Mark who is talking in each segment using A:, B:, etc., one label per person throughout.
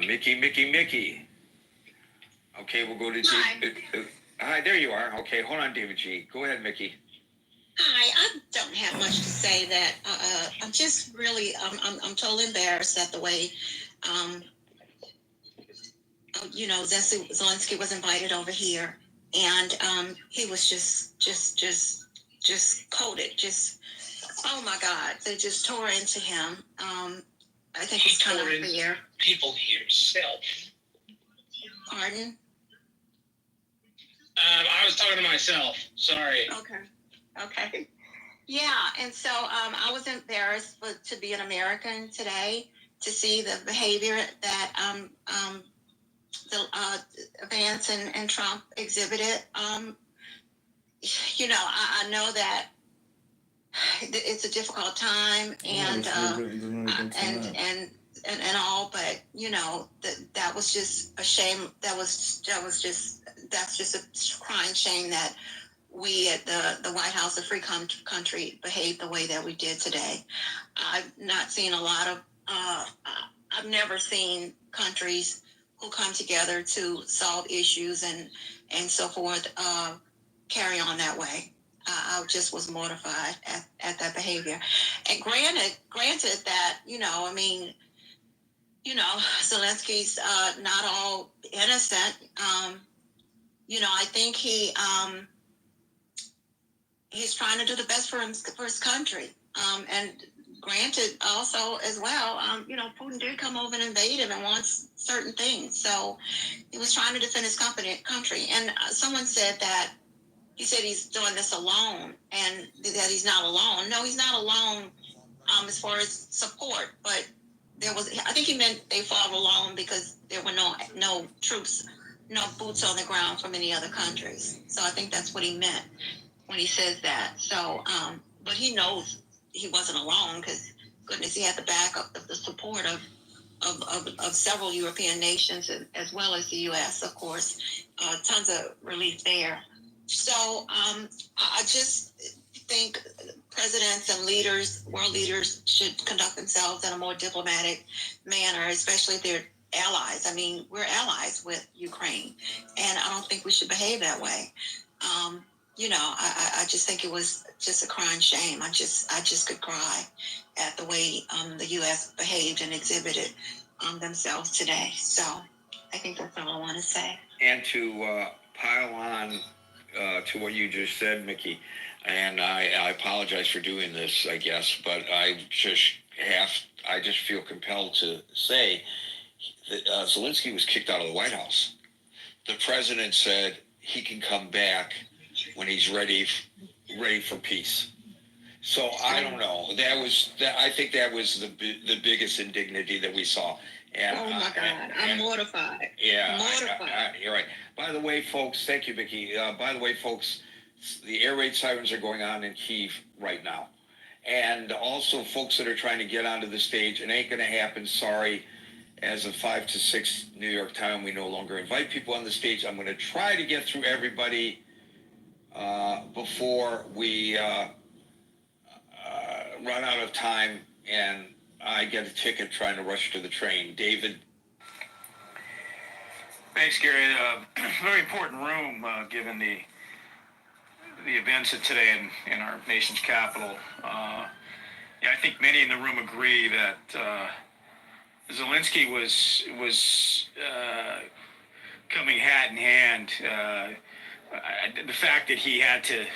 A: Mickey. Okay, we'll go to David. Hi, there you are. Okay, hold on, David G. Go ahead, Mickey.
B: Hi, I don't have much to say. That I'm just really, I'm totally embarrassed at the way, Zelensky was invited over here, and he was just coated, oh my God, they just tore into him. I think it's kind of fair.
C: People yourself.
B: Pardon?
C: I was talking to myself. Sorry.
B: Okay. Yeah, and so I was embarrassed to be an American today, to see the behavior that Vance and Trump exhibited. I know that it's a difficult time and all, but that was just a shame. That's just a crying shame that we at the White House, a free country, behaved the way that we did today. I've not seen a lot of. I've never seen countries who come together to solve issues and so forth carry on that way. I just was mortified at that behavior. And granted that, Zelensky's not all innocent. I think he's trying to do the best for his country. And granted also as well, Putin did come over and invade him and wants certain things. So he was trying to defend his country. And someone said that he said he's doing this alone and that he's not alone. No, he's not alone as far as support, but I think he meant they fought alone because there were no troops, no boots on the ground from any other countries. So I think that's what he meant when he says that. So, but he knows he wasn't alone because, goodness, he had the backup of the support of several European nations as well as the U.S., of course. Tons of relief there. So I just think presidents and world leaders should conduct themselves in a more diplomatic manner, especially if they're allies. I mean, we're allies with Ukraine, and I don't think we should behave that way. I just think it was just a crying shame. I just could cry at the way the U.S. behaved and exhibited themselves today. So I think that's all I want to say.
A: And to pile on to what you just said, Mickey, and I apologize for doing this, I guess, but I just feel compelled to say that Zelensky was kicked out of the White House. The president said he can come back when he's ready for peace. So I don't know. I think that was the biggest indignity that we saw. And,
B: oh my God, I'm mortified.
A: Yeah,
B: mortified.
A: You're right. By the way, folks, thank you, Vicky. By the way, folks, the air raid sirens are going on in Kyiv right now. And also folks that are trying to get onto the stage, it ain't going to happen, sorry. As of 5 to 6 New York time, we no longer invite people on the stage. I'm going to try to get through everybody before we run out of time and I get a ticket trying to rush to the train. David?
D: Thanks, Gary. Very important room, given the events of today in our nation's capital. I think many in the room agree that Zelensky was coming hat in hand. The fact that he had to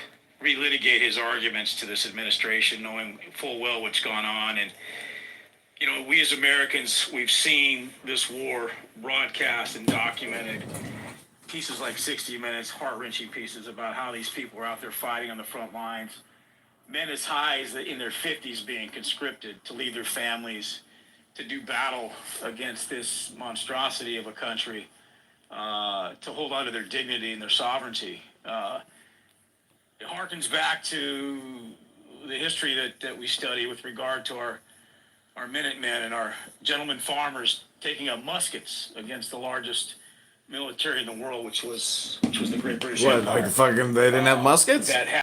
D: relitigate his arguments to this administration, knowing full well what's gone on. And, we as Americans, we've seen this war broadcast and documented. Pieces like 60 Minutes, heart-wrenching pieces about how these people are out there fighting on the front lines. Men as high as in their 50s being conscripted to leave their families, to do battle against this monstrosity of a country, to hold on to their dignity and their sovereignty. It harkens back to the history that we study with regard to our Minutemen and our gentlemen farmers taking up muskets against the largest military in the world, which was the Great British Empire.
E: What, like fucking they didn't have muskets?
D: That